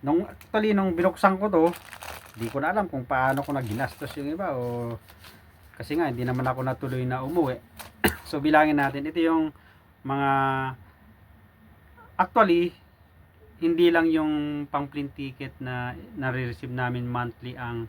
Nung binuksan ko to, di ko na alam kung paano ko na ginastos yung iba, o kasi nga hindi naman ako natuloy na umuwi. So bilangin natin, ito yung mga, actually hindi lang yung pang plane ticket na nare-receive namin monthly ang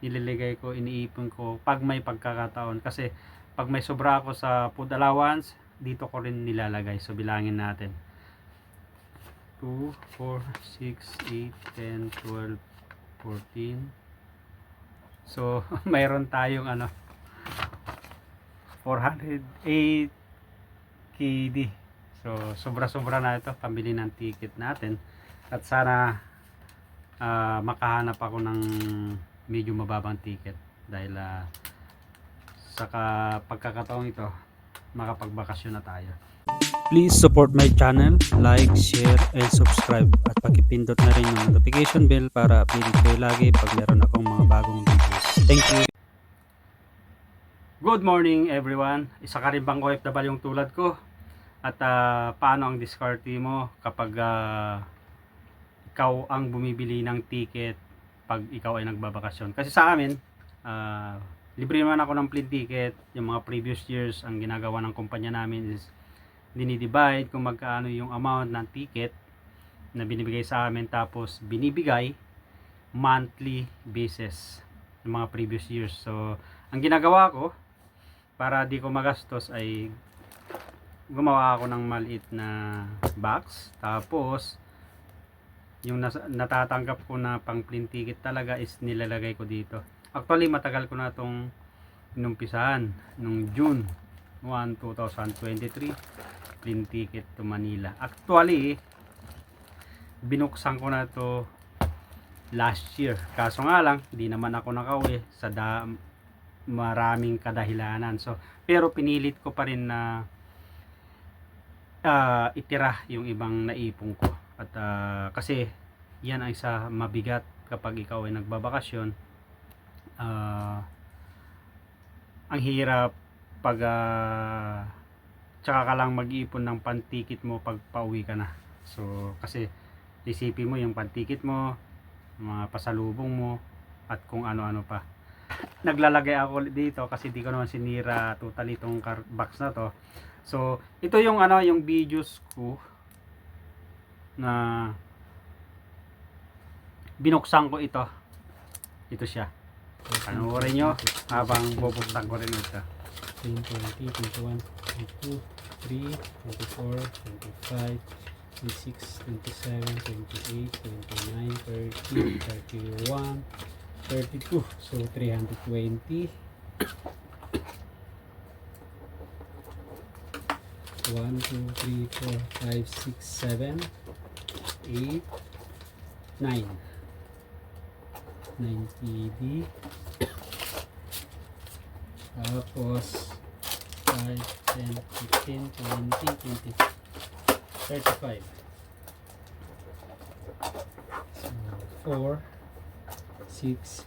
nililigay ko, iniipon ko pag may pagkakataon, kasi pag may sobra ako sa food allowance, dito ko rin nilalagay. So bilangin natin, 2, 4, 6, 8, 10, 12, 14. So mayroon tayong 408 KD. So sobra-sobra na ito pambili ng ticket natin, at sana makahanap ako ng medyo mababang ticket, dahil sa pagkakataong ito makapagbakasyon na tayo. Please support my channel, like, share, and subscribe, at pakipindot na rin yung notification bell para updated kayo lagi pag meron akong mga bagong videos. Thank you! Good morning everyone! Isa ka rin bang OFW yung tulad ko? At paano ang diskarte mo kapag ikaw ang bumibili ng ticket pag ikaw ay nagbabakasyon? Kasi sa amin, libre naman ako ng plane ticket. Yung mga previous years, ang ginagawa ng kumpanya namin is dinidivide kung magkano yung amount ng ticket na binibigay sa amin, tapos binibigay monthly basis ng mga previous years. So ang ginagawa ko para di ko magastos ay gumawa ako ng maliit na box, tapos yung natatanggap ko na pang plane ticket talaga is nilalagay ko dito. Actually matagal ko na itong inumpisahan, nung June 1, 2023, plane ticket to Manila. Actually binuksan ko na to last year, kaso nga lang hindi naman ako nakauwi sa maraming kadahilanan. So pero pinilit ko pa rin na itira yung ibang naipon ko, at kasi yan ay isa mabigat kapag ikaw ay nagbabakasyon. Ang hirap pag tsaka ka lang mag-iipon ng pantikit mo pag pauwi ka na. So kasi isipin mo yung pantikit mo, mga pasalubong mo, at kung ano-ano pa. Naglalagay ako dito kasi di ko naman sinira totally itong box na to. So ito yung yung videos ko na binuksan ko ito. Ito siya. Panoorin nyo habang bubuksan ko rin ito. 20, 21, 22, 23, 24, 25, 26, 27, 28, 29, 30, 31, 32. So 320. 1, 2, 3, 4, 5, 6, 7, 8, 9. 9 TD. Tapos 5, 10, 15, 20, 20, 35. So 4, 6.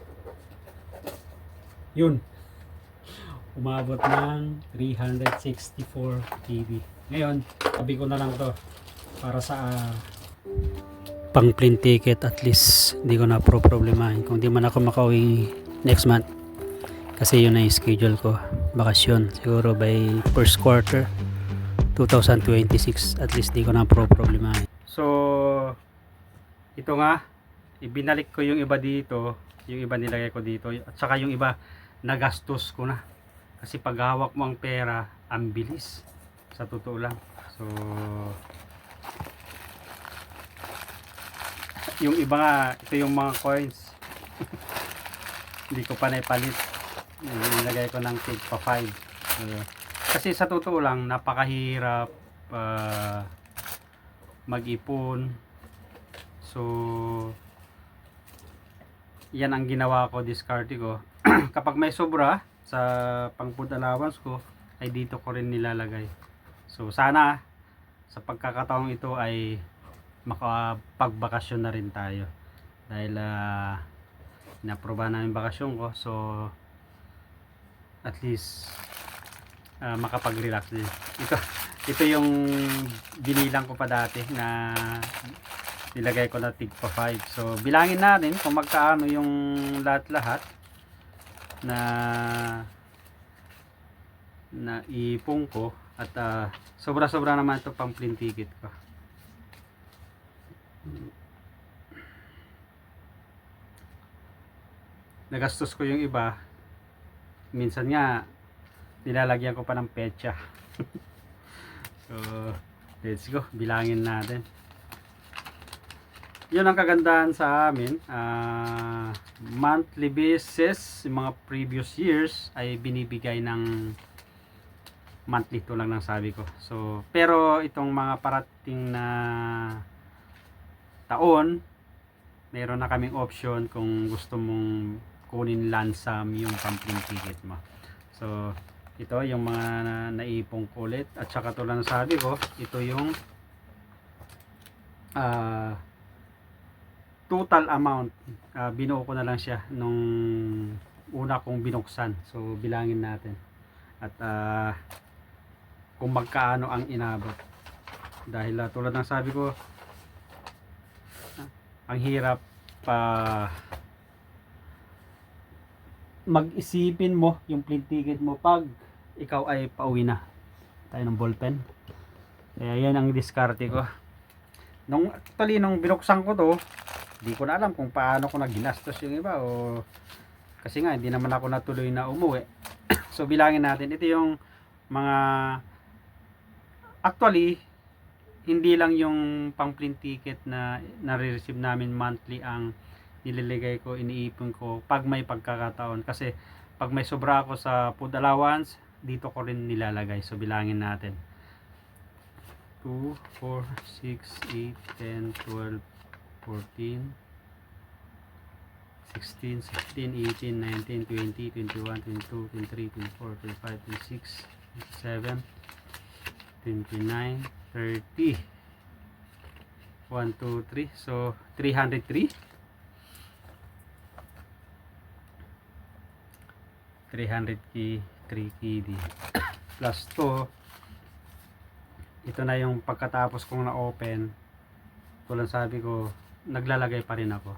Yun. Umabot ng 364 TB. Ngayon, sabi ko na lang to para sa pang plane ticket, at least hindi ko na problemahin kung di man ako makauwi next month, kasi yun na yung schedule ko, bakasyon siguro by first quarter 2026. At least di ko na problemahin. So ito nga, ibinalik ko yung iba dito, yung iba nilagay ko dito, at saka yung iba nagastos ko na. Kasi pag hawak mo ang pera, ang bilis. Sa totoo lang. So, yung iba nga, ito yung mga coins. Hindi ko pa naipalit. Nilagay ko ng tig pa 5. Kasi sa totoo lang, napakahirap mag-ipon. So, yan ang ginawa ko, discard ko. Kapag may sobra sa pang food allowance ko, ay dito ko rin nilalagay. So sana sa pagkakataong ito ay makapagbakasyon na rin tayo, dahil inaproba na yung bakasyon ko. So at least makapag-relax din. Ito yung binilang ko pa dati na nilagay ko na tig pa 5. So bilangin natin kung magkaano yung lahat-lahat na ipong ko, at sobra-sobra naman ito pang plane ticket ko. Nagastos ko yung iba, minsan nga nilalagyan ko pa ng petsa. So let's go, bilangin natin. Yun ang kagandahan sa amin, monthly basis. Yung mga previous years ay binibigay ng monthly, to lang ng sabi ko. So pero itong mga parating na taon, meron na kaming option kung gusto mong kunin lansam yung pang-plane ticket mo. So ito yung mga naipong ko ulit, at saka to lang sabi ko, ito yung total amount. Binuo ko na lang siya nung una kong binuksan. So bilangin natin, at kung magkaano ang inabot, dahil tulad ng sabi ko, ang hirap pa mag-isipin mo yung plane ticket mo pag ikaw ay pauwi na. Tayo ng ballpen. Kaya yan ang diskarte ko. Nung binuksan ko to, di ko na alam kung paano ko naginastos yung iba, o kasi nga hindi naman ako natuloy na umuwi. So bilangin natin, ito yung mga actually hindi lang yung pang plane ticket na nare-receive namin monthly ang nililigay ko, iniipon ko pag may pagkakataon, kasi pag may sobra ako sa food allowance, dito ko rin nilalagay. So bilangin natin, 2, 4, 6, 8, 10, 12, 14, 16, 17, 18, 19, 20, 21, 22, 23, 24, 25, 26, 27, 29, 30, 1, 2, 3. So 303 KD plus to, ito na yung pagkatapos kong na-open. Tulad sabi ko, naglalagay pa rin ako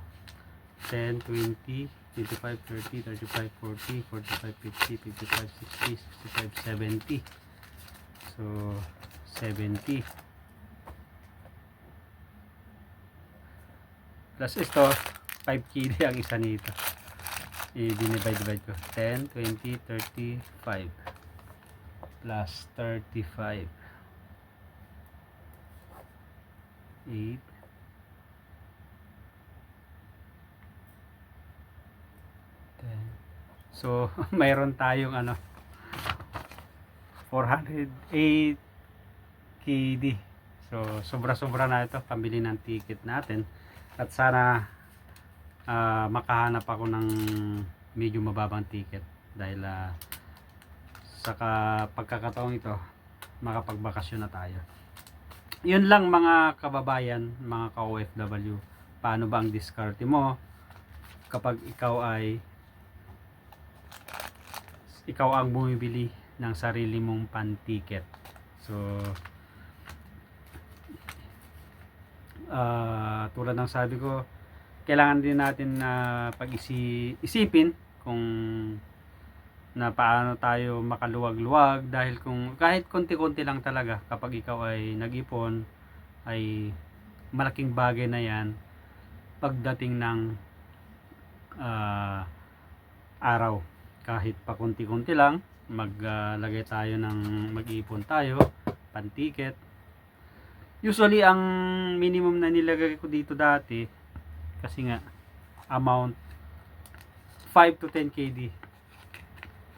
10, 20, 25, 30, 35, 40, 45, 50, 55, 60, 65, 70. So 70 plus ito 5 KD ang isa nito. I-divide ko 10, 20, 35 plus 35, 8, 10. So mayroon tayong 408 KD. So sobra-sobra na ito pambili ng ticket natin, at sana makahanap ako ng medyo mababang ticket, dahil sa pagkakataong ito makapagbakasyon na tayo. Yun lang mga kababayan, mga ka-OFW, paano ba ang diskarte mo kapag ikaw ang bumibili ng sarili mong pan-ticket. So tulad ng sabi ko, kailangan din natin na isipin kung na paano tayo makaluwag-luwag, dahil kung kahit konti-konti lang talaga, kapag ikaw ay nag-ipon, ay malaking bagay na yan pagdating ng araw. Kahit pa konti-konti lang, maglagay tayo ng mag-ipon tayo pan-ticket. Usually ang minimum na nilagay ko dito dati, kasi nga amount 5 to 10 KD,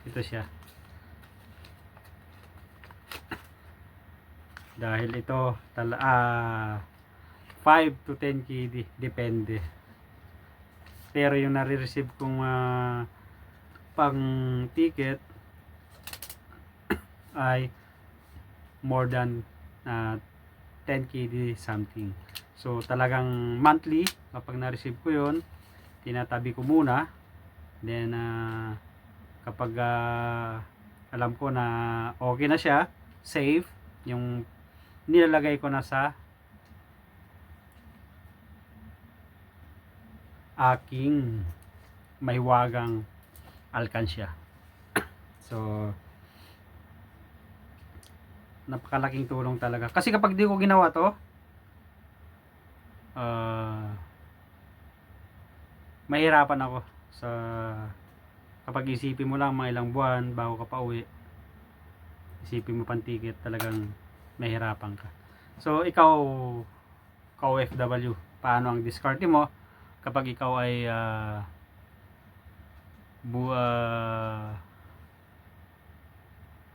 ito siya, dahil ito 5 to 10 KD depende. Pero yung nare-receive kong pang ticket ay more than 10 KD something. So talagang monthly, kapag na-receive ko yon, tinatabi ko muna. Then kapag alam ko na okay na siya, safe, yung nilalagay ko na sa aking mahiwagang alkansya. So, napakalaking tulong talaga. Kasi kapag di ko ginawa to, mahirapan ako sa kapag isipin mo lang mga ilang buwan bago ka pa uwi, isipin mo pang ticket, talagang mahirapan ka. So ikaw, OFW, paano ang diskarte mo kapag ikaw ay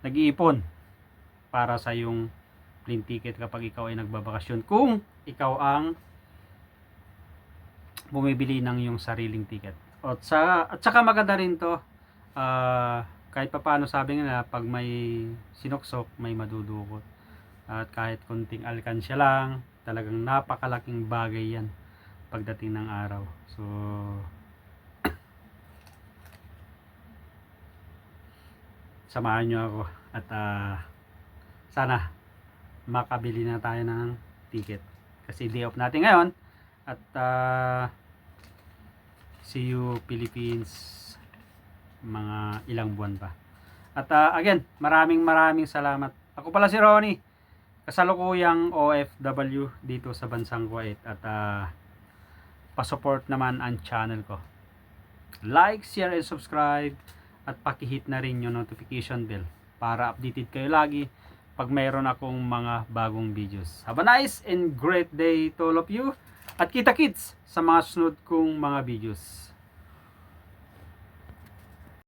nag-iipon para sa yung plane ticket kapag ikaw ay nagbabakasyon, kung ikaw ang bumibili ng yung sariling ticket. At saka maganda rin to, kahit pa paano, sabi nga, pag may sinuksok may madudukot, at kahit konting alkansya lang, talagang napakalaking bagay yan pagdating ng araw. So samahan nyo ako at sana makabili na tayo ng ticket kasi day off natin ngayon. At see you Philippines mga ilang buwan pa. At again, maraming salamat. Ako pala si Ronnie, kasalukuyang OFW dito sa bansang Kuwait, at pa-support naman ang channel ko. Like, share, and subscribe, at paki-hit na rin yung notification bell para updated kayo lagi pag mayroon akong mga bagong videos. Have a nice and great day to all of you, at kita-kits sa mga sunod kong mga videos.